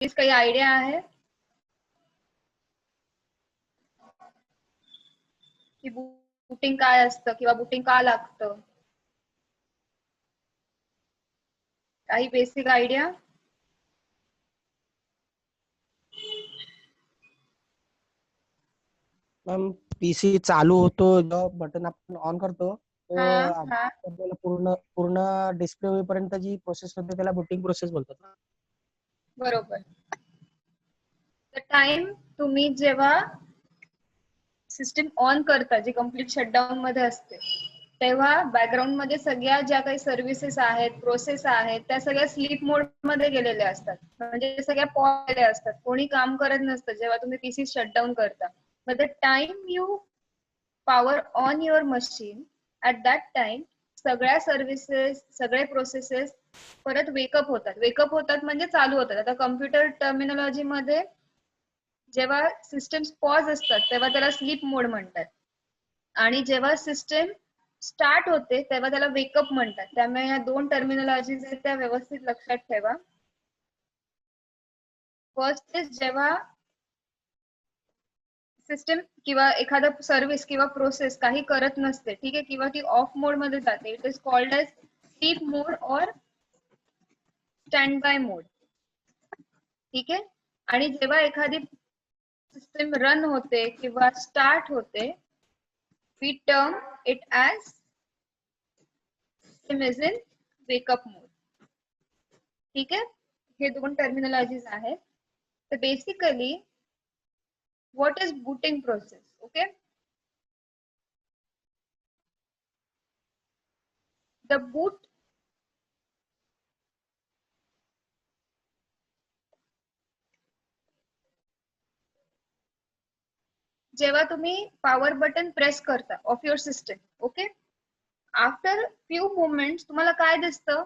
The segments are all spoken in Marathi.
प्लीज काही आयडिया आहे की बूटिंग काय असतं किंवा बूटिंग का लागतं? काही बेसिक आयडिया? मॅम पीसी चालू होतो, जो बटन आपण ऑन करतो तो हा हा आपल्याला पूर्ण पूर्ण डिस्प्ले होईपर्यंत जी प्रोसेस होते त्याला बूटिंग प्रोसेस बोलतात ना. बरोबर. द टाइम तुम्ही जेव्हा सिस्टीम ऑन करता, जी कम्प्लीट शटडाऊन मध्ये असते, तेव्हा बॅकग्राऊंड मध्ये सगळ्या ज्या काही सर्व्हिसेस आहेत, प्रोसेस आहेत, त्या सगळ्या स्लीप मोड मध्ये गेलेल्या असतात. म्हणजे सगळ्या पॉज असतात, कोणी काम करत नसतं जेव्हा तुम्ही पीसी शटडाऊन करता. But the time you power on your machine, at that time सगळ्या सर्व्हिसेस, सगळे प्रोसेसेस परत वेकअप होतात. वेकअप होतात म्हणजे चालू होतात. आता कम्प्युटर टर्मिनॉलॉजी मध्ये जेव्हा सिस्टम पॉज असतात तेव्हा त्याला स्लीप मोड म्हणतात, आणि जेव्हा सिस्टम स्टार्ट होते तेव्हा त्याला वेकअप म्हणतात. त्यामुळे या दोन टर्मिनॉलॉजीज आहेत त्या व्यवस्थित लक्षात ठेवा. फर्स्ट इज जेव्हा सिस्टम किंवा एखादा सर्व्हिस किंवा प्रोसेस काही करत नसते, ठीक आहे, किंवा ती ऑफ मोड मध्ये जाते, it is called as sleep mode और स्टँड बाय मोड. ठीक आहे. आणि जेव्हा एखादी सिस्टम रन होते किंवा स्टार्ट होते, we term it as system is in wake-up mode. ठीक आहे. हे दोन टर्मिनॉलॉजीज आहेत. तर basically what is booting process? Okay, the boot जेव्हा तुम्ही पॉवर बटन प्रेस करता of your system, okay, after few moments तुम्हाला काय दिसतं?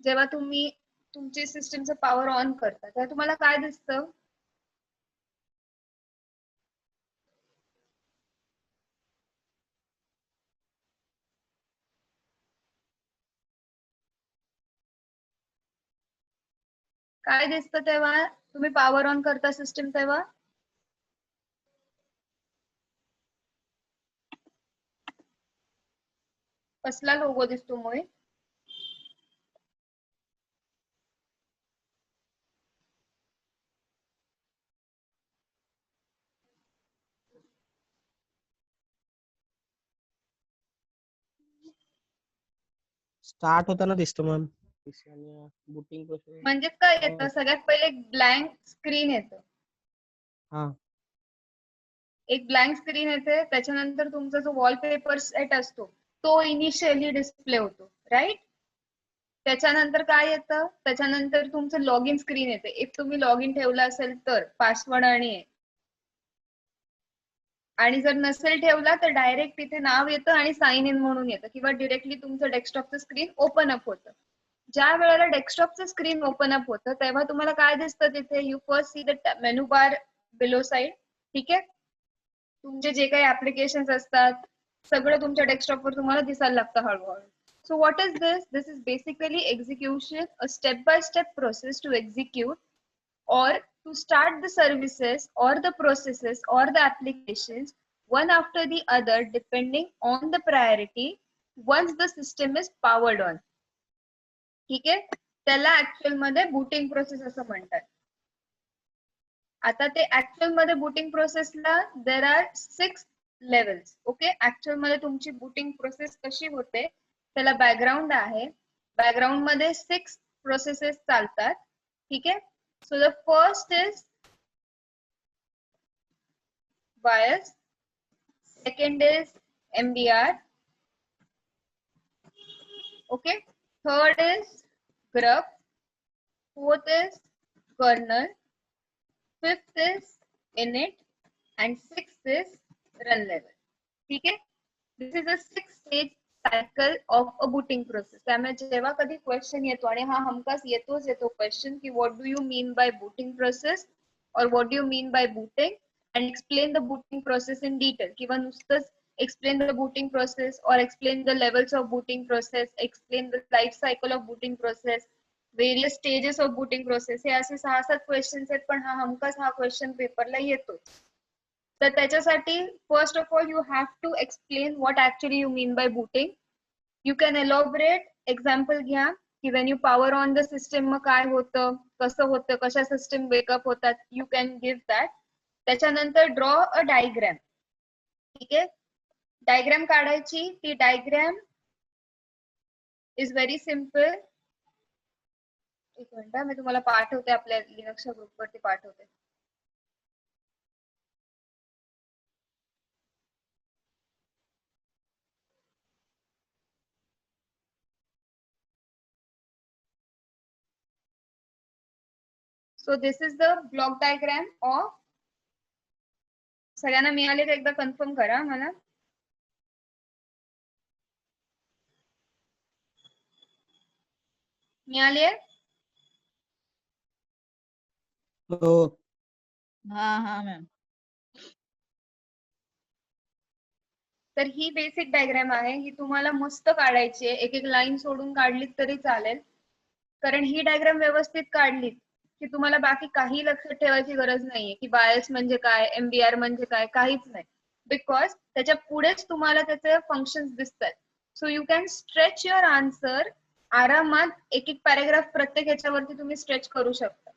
जेव्हा तुम्ही तुमची सिस्टमचं पॉवर ऑन करता तेव्हा तुम्हाला काय दिसतं? काय दिसतं तेव्हा तुम्ही पॉवर ऑन करता सिस्टम तेव्हा? कसला लोगो दिसतो मोय? स्टार्ट होताना दिसतो मॅम. बूटिंग प्रोसेस म्हणजे काय येतं? सगळ्यात पहिले एक ब्लँक स्क्रीन येतं. हा एक ब्लँक स्क्रीन येते, त्याच्यानंतर तुमचा जो वॉलपेपर सेट असतो तो इनिशियली डिस्प्ले होतो, राईट? त्याच्यानंतर काय येतं? त्याच्यानंतर तुमचं लॉग इन स्क्रीन येते. इफ तुम्ही लॉग इन ठेवला असेल तर पासवर्ड आणि जर नसेल ठेवला तर डायरेक्ट तिथे नाव येतं आणि साइन इन म्हणून येतं, किंवा डिरेक्टली तुमचं डेस्कटॉपचं स्क्रीन ओपन अप होतं. ज्या वेळेला डेस्कटॉपचं स्क्रीन ओपन अप होतं तेव्हा तुम्हाला काय दिसतं तिथे? You first see the menu bar below side. ठीक आहे. तुमचे जे काही ऍप्लिकेशन्स असतात सगळं तुमच्या डेस्कटॉपवर तुम्हाला दिसायला लागतं हळूहळू. So what is this? This is basically execution, a step by step process to execute or to start the services or the processes or the applications one after the other depending on the priority once the system is powered on. ठीक आहे. त्याला ऍक्च्युअल मध्ये बूटिंग प्रोसेस असं म्हणतात. आता ते ऍक्च्युअल मध्ये बूटिंग प्रोसेसला there are 6 levels. Okay, actual मध्ये तुमची बूटिंग प्रोसेस कशी होते त्याला बॅकग्राऊंड आहे. बॅकग्राऊंड मध्ये 6 प्रोसेसेस चालतात. ठीक आहे. So the first is BIOS, second is MBR, okay, third is grub, fourth is kernel, fifth is init, and sixth is run level. ठीक है. This is a 6-stage cycle of a booting process. त्यामुळे जेव्हा कधी क्वेश्चन येतो, आणि हा हमखास येतोच येतो क्वेश्चन, की what do you mean by booting process or what do you mean by booting, and explain the booting process in detail. किंवा नुसतंच explain the booting process or explain the levels of booting process, explain the life cycle of booting process. Various stages of booting process, हे असे 6-7 क्वेश्चन्स आहेत, पण हमखास हा क्वेश्चन पेपरला येतो. तर त्याच्यासाठी first of all you have to explain what actually you mean by booting. You can elaborate, example घ्या की when you power on the system मग काय होतं, कसं होतं, कशा सिस्टम वेकअप होतात, यू कॅन गिव्ह दॅट. त्याच्यानंतर ड्रॉ अ डायग्रॅम. ठीक आहे, डायग्रॅम काढायची. ती डायग्रॅम इज व्हेरी सिम्पल. एक मिनिट, मी तुम्हाला पाठवते, आपल्या लिनक्सच्या ग्रुपवरती पाठवते. So this is the block diagram of. सगळ्यांना मिळाले तर एकदा कन्फर्म करा मला. मिळाली आहे? हो. हा मॅम. तर ही बेसिक डायग्राम आहे, ही तुम्हाला मस्त काढायची आहे. एक एक लाईन सोडून काढलीत तरी चालेल, कारण ही डायग्राम व्यवस्थित काढलीत की तुम्हाला बाकी काही लक्षात ठेवायची गरज नाहीये की बायस म्हणजे काय, एमबीआर म्हणजे काय, काहीच नाही. बिकॉज त्याच्या पुढेच तुम्हाला त्याचे फंक्शन्स दिसतात. So you can stretch your answer आरामात. एक एक पॅराग्राफ प्रत्येक ह्याच्यावरती तुम्ही स्ट्रेच करू शकता.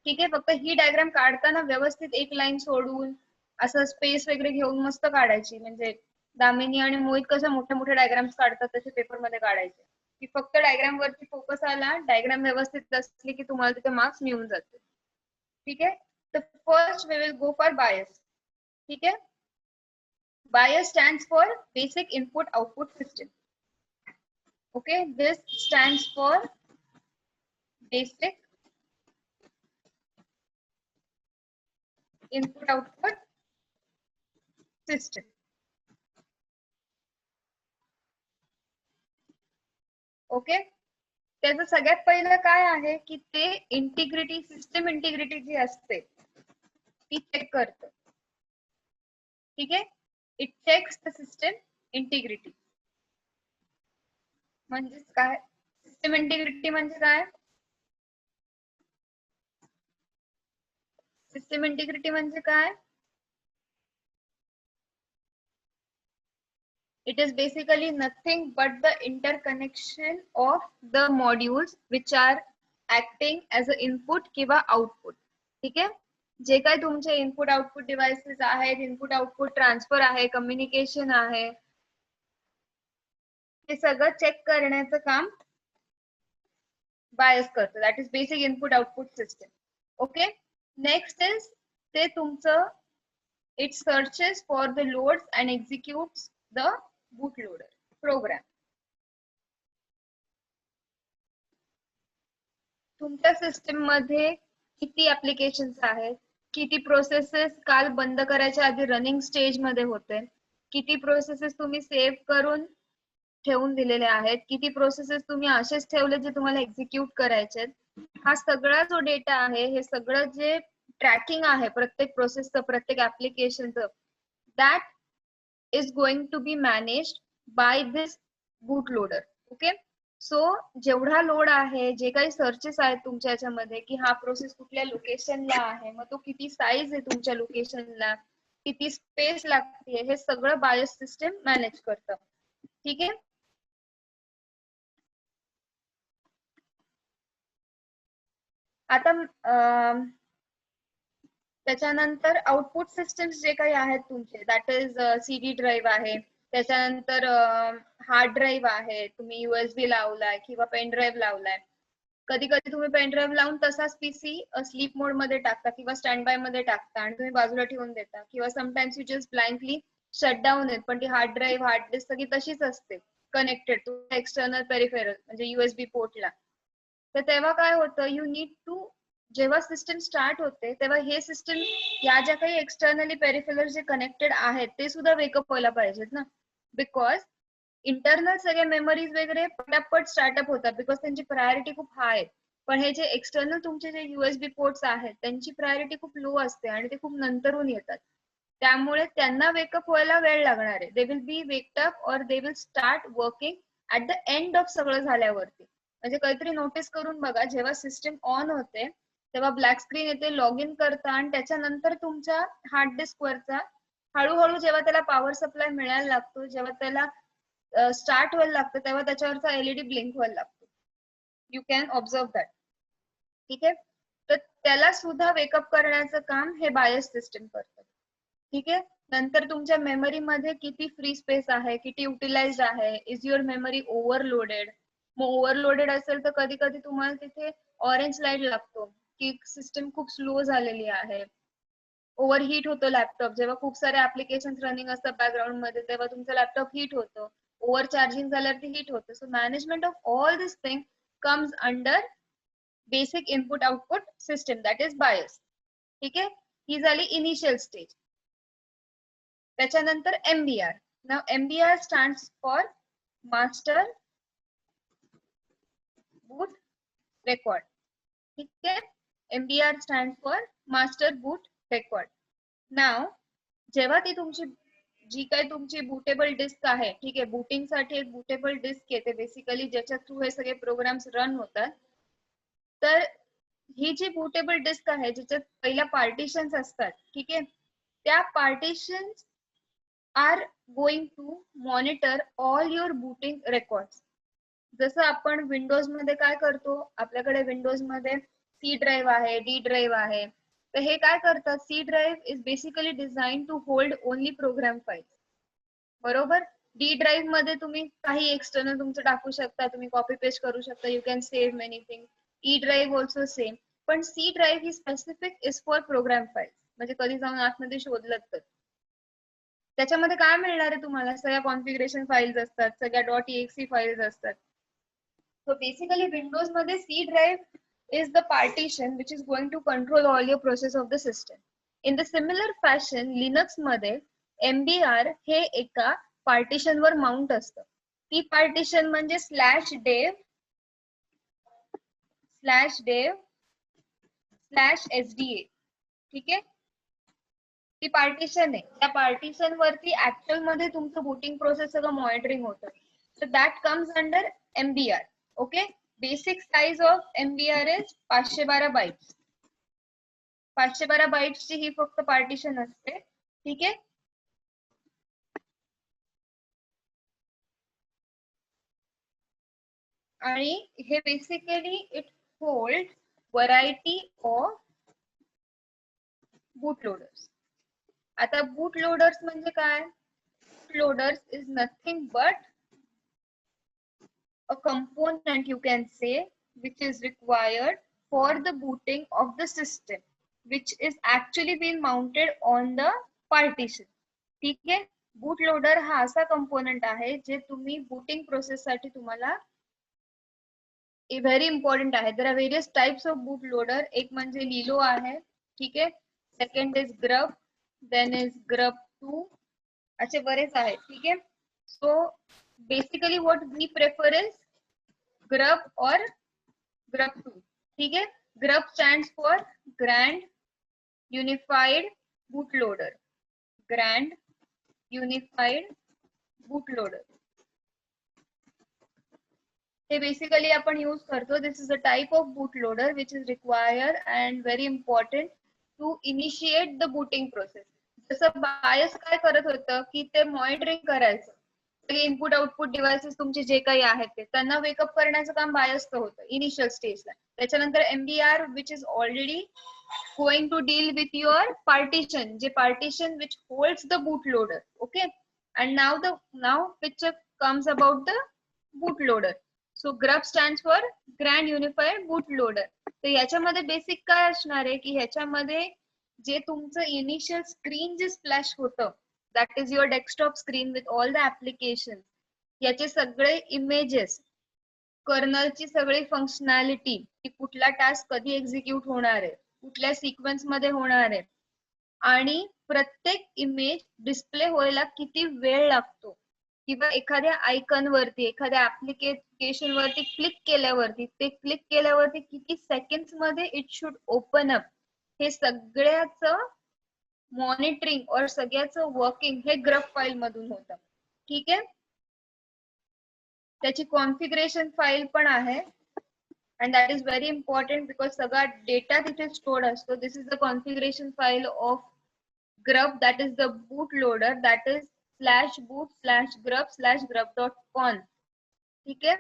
ठीक आहे, फक्त ही डायग्राम काढताना व्यवस्थित एक लाईन सोडून असं स्पेस वगैरे घेऊन मस्त काढायची. म्हणजे दामिनी आणि मोहित कसं मोठ्या मोठ्या डायग्राम्स काढतात तसे पेपरमध्ये काढायचे, की फक्त डायग्राम वरती फोकस आला, डायग्राम व्यवस्थित असली की तुम्हाला तिथे मार्क्स मिळून जाते. ठीक आहे, तर first we will go for BIOS. ठीक आहे, BIOS stands for basic input output system. Okay, this stands for basic input output system. Okay, त्याचं सगळ्यात पहिलं काय आहे की ते इंटिग्रिटी, सिस्टम इंटिग्रिटी जी असते ती चेक करतं. ठीक आहे, it checks the system integrity. म्हणजे काय सिस्टम इंटिग्रिटी म्हणजे काय? सिस्टम इंटिग्रिटी म्हणजे काय? It is basically nothing but the interconnection of the modules which are acting as an input किंवा output. ठीक आहे, जे काही तुमचे इनपुट आउटपुट डिव्हाइसेस आहेत, इनपुट आउटपुट ट्रान्सफर आहे, कम्युनिकेशन आहे, ते सगळं चेक करण्याचं काम बायस करतो. That is basic input output system. Okay, next is ते तुमचं it searches for the loads and executes the bootloader program. तुमच्या सिस्टम मध्ये किती ऍप्लिकेशन्स आहेत, किती प्रोसेसेस काल बंद करायच्या आधी रनिंग स्टेज मध्ये होते, किती प्रोसेसेस तुम्ही सेव्ह करून ठेवून दिलेले आहेत, किती प्रोसेसेस तुम्ही असेच ठेवले जे तुम्हाला एक्झिक्यूट करायचे, हा सगळा जो डेटा आहे, हे सगळं जे ट्रॅकिंग आहे प्रत्येक प्रोसेसचं, प्रत्येक ऍप्लिकेशनचं, that is going to be managed by this bootloader. Okay, so जेवढा लोड आहे, जे काही सर्चेस आहेत तुमच्या याच्यामध्ये की हा प्रोसेस कुठल्या लोकेशनला आहे, मग तो किती साईज आहे तुमच्या लोकेशनला, किती स्पेस लागते, हे सगळं बायस सिस्टम मॅनेज करतं. ठीक आहे, आता त्याच्यानंतर आउटपुट सिस्टम्स जे काही आहेत तुमचे, दॅट इज सीडी ड्राईव्ह आहे, त्याच्यानंतर हार्ड ड्राईव्ह आहे, तुम्ही USB लावलाय किंवा पेन ड्राईव्ह लावलाय. कधी कधी तुम्ही पेन ड्राईव्ह लावून तसाच पीसी स्लीप मोड मध्ये टाकता किंवा स्टँड बाय मध्ये टाकता आणि तुम्ही बाजूला ठेवून देता, किंवा sometimes you just blindly shut down आहेत, पण ती हार्ड ड्राईव्ह, हार्ड डिस्क सगळी तशीच असते कनेक्टेड टू एक्सटर्नल पेरिफेरल म्हणजे USB पोर्टला. तर तेव्हा काय होतं, यू नीड टू, जेव्हा सिस्टम स्टार्ट होते तेव्हा हे सिस्टम, या ज्या काही एक्सटर्नली पेरिफेरल जे कनेक्टेड आहेत ते सुद्धा वेकअप व्हायला पाहिजेत ना, बिकॉज इंटरनल सगळे मेमरीज वगैरे पटापट स्टार्टअप होतात बिकॉज त्यांची प्रायोरिटी खूप हाय आहे. पण हे जे एक्सटर्नल तुमचे जे USB पोर्ट्स आहेत त्यांची प्रायोरिटी खूप लो असते आणि ते खूप नंतरून येतात. त्यामुळे त्यांना वेकअप व्हायला वेळ लागणार आहे. They will be waked up or they will start working at the end of सगळं झाल्यावरती. म्हणजे काहीतरी नोटीस करून बघा, जेव्हा सिस्टम ऑन होते तेव्हा ब्लॅक स्क्रीन येते, लॉग इन करता आणि त्याच्यानंतर तुमच्या हार्ड डिस्क वरचा हळूहळू जेव्हा त्याला पॉवर सप्लाय मिळायला लागतो, जेव्हा त्याला स्टार्ट व्हायला लागतं, तेव्हा त्याच्यावरचा एलईडी ब्लिंक व्हायला लागतो. You can observe that. ठीक आहे. तर त्याला सुद्धा वेकअप करण्याचं काम हे बायस सिस्टम करतं. ठीक आहे. नंतर तुमच्या मेमरी मध्ये किती फ्री स्पेस आहे, किती युटिलाइज आहे, इज युअर मेमरी ओव्हरलोडेड. मग ओव्हरलोडेड असेल तर कधी कधी तुम्हाला तिथे ऑरेंज लाईट लागतो की सिस्टम खूप स्लो झालेली आहे. ओव्हरहीट होतो लॅपटॉप, जेव्हा खूप सारे ऍप्लिकेशन रनिंग असतात बॅकग्राऊंड मध्ये तेव्हा तुमचं लॅपटॉप हीट होतं. ओव्हर चार्जिंग झाल्यावरती हीट होतं. So management of all this thing comes under basic input output system, that is BIOS. ठीक आहे. ही झाली इनिशियल स्टेज. त्याच्यानंतर MBR. नाव MBR stands for master boot record. ठीक आहे. MBR stand for master boot record. नाव जेव्हा ती तुमची जी काही तुमची बुटेबल डिस्क आहे, ठीक आहे, बुटिंग साठी एक बुटेबल डिस्क येते बेसिकली, ज्याच्या थ्रू हे सगळे प्रोग्राम्स रन होतात. तर ही जी बुटेबल डिस्क आहे ज्याच्यात पहिल्या पार्टिशन्स असतात, ठीक आहे, त्या partitions are going to monitor all your booting records. जसं आपण विंडोज मध्ये काय करतो, आपल्याकडे विंडोज मध्ये सी ड्राईव्ह आहे, डी ड्राईव्ह आहे. तर हे काय करतात, C drive is basically design to hold only program files. बरोबर. डी ड्राईव्ह मध्ये तुम्ही काही एक्सटर्नल तुमचं टाकू शकता, तुम्ही कॉपी पेस्ट करू शकता, you can save many thing. E drive also same. पण सी ड्राईव्ह ही specific is for program files. म्हणजे कधी जाऊन आतमध्ये शोधलं तर त्याच्यामध्ये काय मिळणार आहे तुम्हाला, सगळ्या कॉन्फिगरेशन फाईल्स असतात, सगळ्या .exe फाईल्स असतात. So basically Windows मध्ये C drive is the partition which is going to control all your process of the system. In the similar fashion Linux मध्ये MBR हे एका partition वर माउंट असतं. ती partition म्हणजे /dev/sda. ठीक आहे. ती पार्टिशन आहे. त्या पार्टिशन वरती ऍक्च्युअल मध्ये तुमचं बूटिंग प्रोसेस सगळं मॉनिटरिंग होतं. So that comes under MBR. Okay. Basic size of MBR is 512 bytes. 512 बाइट्सची ही फक्त पार्टिशन असते. ठीक आहे. आणि हे basically it hold variety of boot loaders. आता बूट लोडर्स म्हणजे काय, boot loaders is nothing but a component you can say which is required for the booting of the system, which is actually been mounted on the partition. ठीक आहे. बूट लोडर हा असा कंपोनेंट आहे जे तुम्ही बूटिंग प्रोसेस साठी तुम्हाला व्हेरी इम्पॉर्टंट आहे. There are various types of boot loader. एक म्हणजे लिलो आहे. ठीक आहे. Second is GRUB, then is GRUB 2, असे बरेच आहेत. ठीक आहे. So basically what we prefer is grub or grub 2. ठीक है. grub stands for grand unified bootloader. grand unified bootloader. हे बेसिकली आपण यूज करतो. This is a type of bootloader which is required and very important to initiate the booting process. जसं बायस काय करत होतं की ते मॉनिटरिंग करायचं, इनपुट आउटपुट डिव्हाइसेस तुमचे जे काही आहेत ते त्यांना वेकअप करण्याचं काम बायसचं होतं इनिशियल स्टेजला. त्याच्यानंतर MBR which is already going to deal with your partition, जे partition which holds the boot loader. Okay. And now picture comes about the boot loader. So GRUB stands for grand unified boot loader. तर याच्यामध्ये बेसिक काय असणार आहे की ह्याच्यामध्ये जे तुमचं इनिशियल स्क्रीन जे स्प्लॅश होतं, that is your desktop screen with all the applications, याचे सगळे इमेजेस, कर्नलची सगळी फंक्शनॅलिटी, की कुठला टास्क कधी एक्झिक्यूट होणार आहे, कुठल्या सिक्वेन्स मध्ये होणार आहे, आणि प्रत्येक इमेज डिस्प्ले व्हायला किती वेळ लागतो, किंवा एखाद्या आयकॉन वरती, एखाद्या ऍप्लिकेशन वरती क्लिक केल्यावरती, ते क्लिक केल्यावरती किती सेकंड्स मध्ये इट शुड ओपन अप, हे सगळ्याचं मॉनिटरिंग और सगळ्याचं वर्किंग हे ग्रब फाईल मधून होतं. ठीक आहे. त्याची कॉन्फिगरेशन फाईल पण आहे. and that is very important because सगळा data तिथे stored असतो. This is the configuration file of grub, that is the bootloader, that is /boot/grub/grub.conf. ठीक आहे.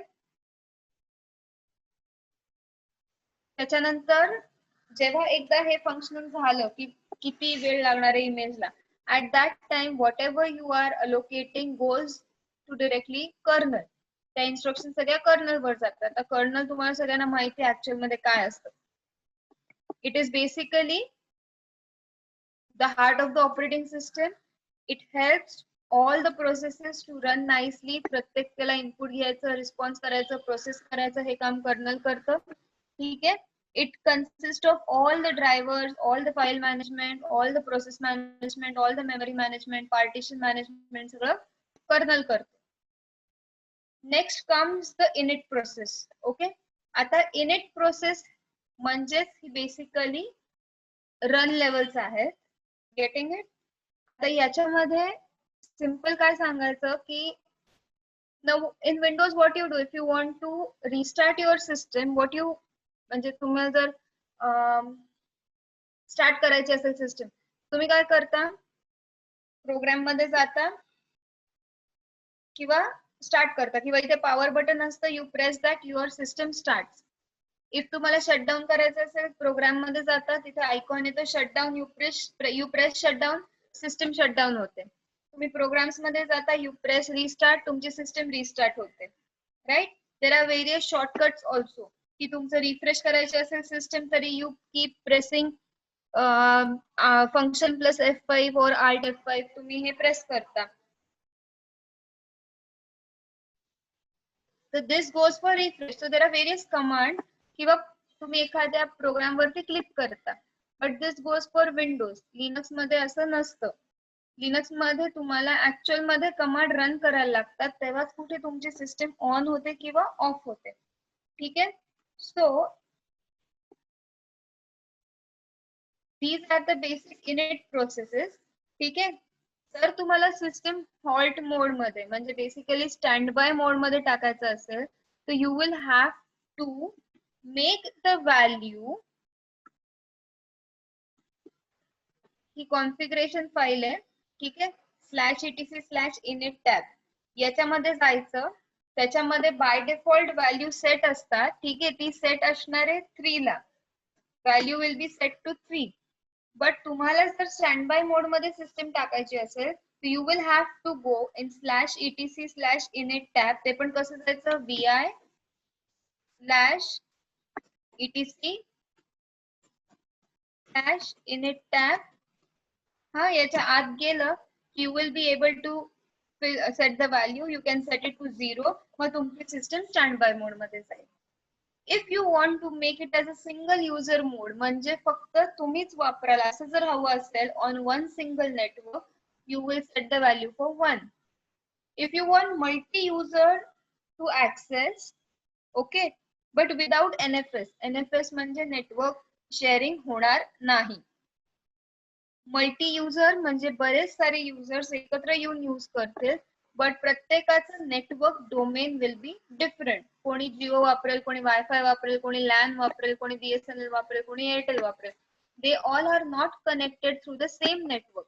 त्याच्यानंतर जेव्हा एकदा हे फंक्शनल झालं की किती वेळ लागणार आहे इमेजला, at that time whatever you are allocating goes to directly kernel. त्या इन्स्ट्रक्शन सगळ्या कर्नल वर जातात. आता कर्नल तुम्हाला सगळ्यांना माहिती आहे ऍक्च्युअल मध्ये काय असतं. It is basically the heart of the operating system. It helps all the processes to run nicely. प्रत्येक त्याला इनपुट घ्यायचं, रिस्पॉन्स करायचं, प्रोसेस करायचं, हे काम कर्नल करतं. ठीक आहे. It consists of all the drivers, all the file management, all the process management, all the memory management, partition management, सगळं कर्नल करतं. Next comes the init process. Okay. आता init process म्हणजेच बेसिकली रन लेवलचं आहे. Getting it. आता याच्यामध्ये सिंपल काय सांगायचं की in Windows what you do if you want to restart your system, what you म्हणजे तुम्हाला जर स्टार्ट करायची असेल सिस्टम, तुम्ही काय करता, प्रोग्राम मध्ये जाता किंवा स्टार्ट करता किंवा इथे पॉवर बटन असतं, you press that your system start. If तुम्हाला शटडाऊन करायचं असेल, प्रोग्राम मध्ये जाता, तिथे आयकॉन येतो shutdown, you press shutdown, system shutdown होते. तुम्ही प्रोग्राम्स मध्ये जाता, यू प्रेस रिस्टार्ट, तुमची सिस्टम रिस्टार्ट होते. Right. There are various shortcuts also की तुमचं रिफ्रेश करायचे असेल सिस्टम तरी you keep pressing function plus F5 और Alt F5 तुम्ही हे प्रेस करता. So this goes for refresh. So there are various commands किंवा तुम्ही एखाद्या प्रोग्राम वरती क्लिक करता. But this goes for Windows. Linux मध्ये असं नसतं. लिनक्स मध्ये तुम्हाला ऍक्च्युअल मध्ये कमांड रन करायला लागतात, तेव्हाच कुठे तुमची सिस्टम ऑन होते किंवा ऑफ होते. ठीक आहे. So these are the basic init processes. ठीक आहे. जर तुम्हाला सिस्टम हॉल्ट मोड मध्ये म्हणजे बेसिकली स्टँड बाय मोड मध्ये टाकायचं असेल तर you will have to make the value, ही कॉन्फिगरेशन फाईल आहे. ठीक आहे. /etc/init टॅब याच्यामध्ये जायचं. त्याच्यामध्ये बाय डिफॉल्ट व्हॅल्यू सेट असतात. ठीक आहे. ती सेट असणार आहे 3 ला. Value will be set to 3. But तुम्हाला जर स्टँड बाय मोड मध्ये सिस्टम टाकायची असेल तर you will have to go in /etc/init tab. ते पण कसं जायचं, vi/etc/init टॅब. हा, याच्या आत गेलं you will be able to set the value. You can set it to 0. मग तुमची सिस्टम स्टँड बाय मोड मध्ये जाईल. If you want to make it as a single user mode म्हणजे फक्त तुम्हीच वापराल असं जर हवं असेल on one single network, you will set the value for 1. If you want multi user to access, okay, but without NFS. NFS म्हणजे नेटवर्क शेअरिंग होणार नाही. मल्टी युजर म्हणजे बरेच सारे युजर्स एकत्र येऊन यूज करतील, बट प्रत्येकाचं network domain will be different. कोणी जिओ वापरेल, कोणी वायफाय वापरेल, कोणी लॅन वापरेल, कोणी BSNL वापरेल, कोणी एअरटेल वापरेल. They all are not connected through the same network,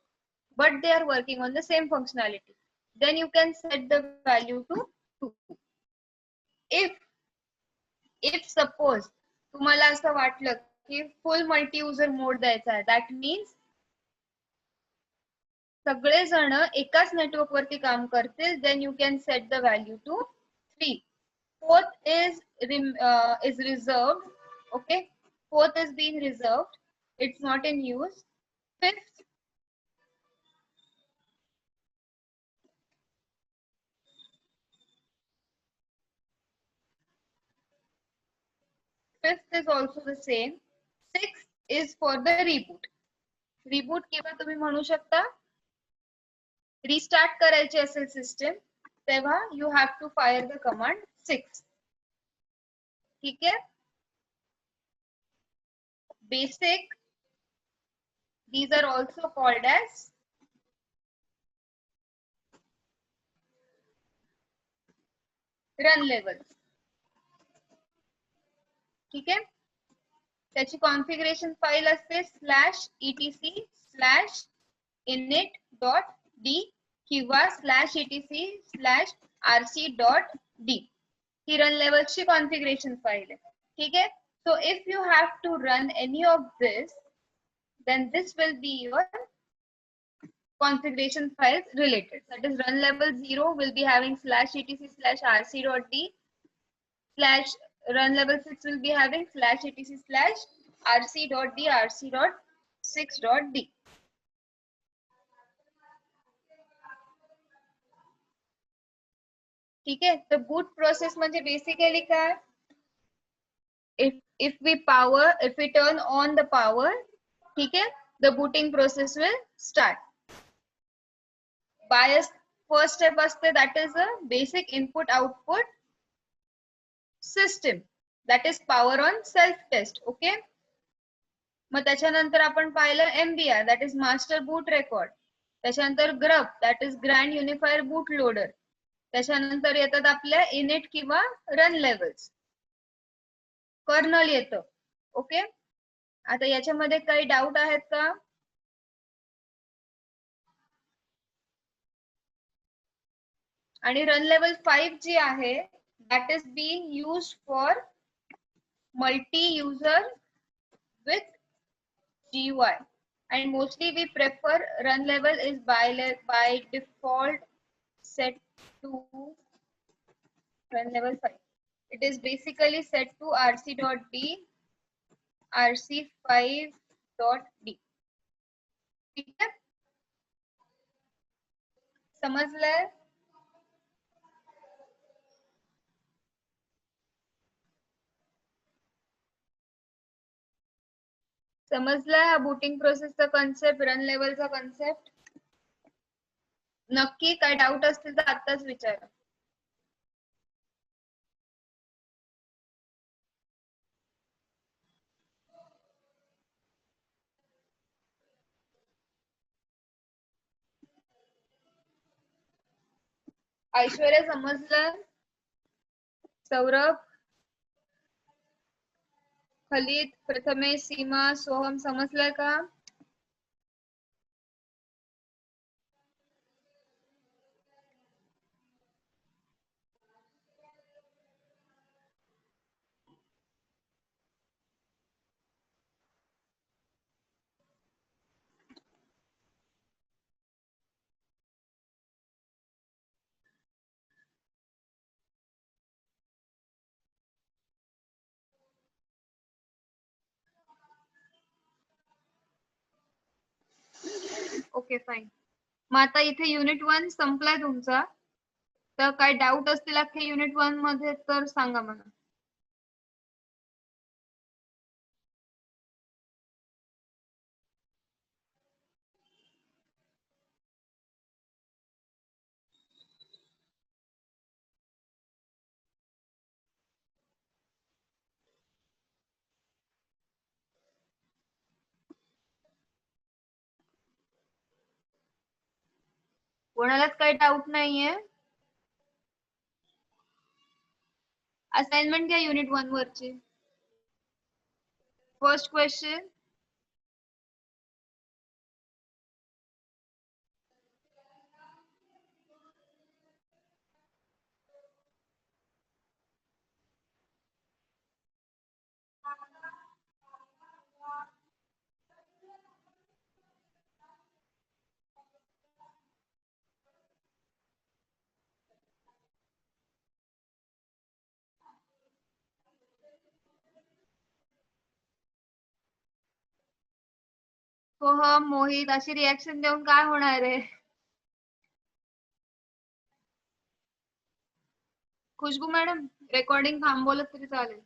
but they are working on the same functionality. Then you can set the value to 2. If suppose तुम्हाला असं वाटलं की फुल मल्टी युजर मोड द्यायचा आहे, दॅट मीन्स सगळेजण एकाच नेटवर्क वरती काम करतील, then you can set the value to 3. Fourth is reserved. Okay, fourth is being reserved. It's not in use. Fifth is also the same. Sixth is for the reboot. Reboot किंवा तुम्ही म्हणू शकता रिस्टार्ट करायची असेल सिस्टम तेव्हा you have to fire the command 6. ठीक आहे. Basic, these are also called as run levels. ठीक आहे. त्याची कॉन्फिगरेशन फाईल असते /etc/init.d किंवा /etc/rc.d. ही रन लेवलची कॉन्फिगरेशन फाईल आहे. ठीक आहे. So if you have to run any of this, then this will be your configuration files related. That is run level 0 will be having /etc/rc.d, /run level 6 will be having /etc/rc.d, rc.6.d. ठीक आहे. तर बूट प्रोसेस म्हणजे बेसिकली काय, if we turn on the power, ठीक आहे, the booting process will start. By first step असते, that is a basic input output system, that is power on self test. okay. मग त्याच्यानंतर आपण पाहिलं MBR, that is master boot record. त्याच्यानंतर grub, that is grand unifier boot loader. त्याच्यानंतर येतात आपल्या init किंवा run levels, कर्नल येतं. ओके. आता याच्यामध्ये काही डाऊट आहेत का? आणि रन लेवल 5 जी आहे, that is being used for multi user with GUI, and mostly we prefer run level is by default set to run level 5. It is basically set to rc.d, rc5.d. ठीक आहे. समजलंय? समजलाय हा बूटिंग प्रोसेसचा कन्सेप्ट, रन लेवलचा कन्सेप्ट? नक्की काय डाऊट असतील तर आताच विचारा. ऐश्वर्या समजलं? सौरभ, खलीद, प्रथमेश, सीमा, सोहम समजलंय का? Okay fine. मग आता इथे युनिट 1 संपलाय तुमचा. तर काय डाऊट असतील अख्खे युनिट 1 मध्ये तर सांगा मला. कोणालाच काही डाऊट नाहीये? असाइनमेंट घ्या युनिट 1 वरची. फर्स्ट क्वेश्चन, सोहम, मोहित अशी रिॲक्शन देऊन काय होणार आहे? खुशबू मॅडम रेकॉर्डिंग थांबवलं तरी चालेल.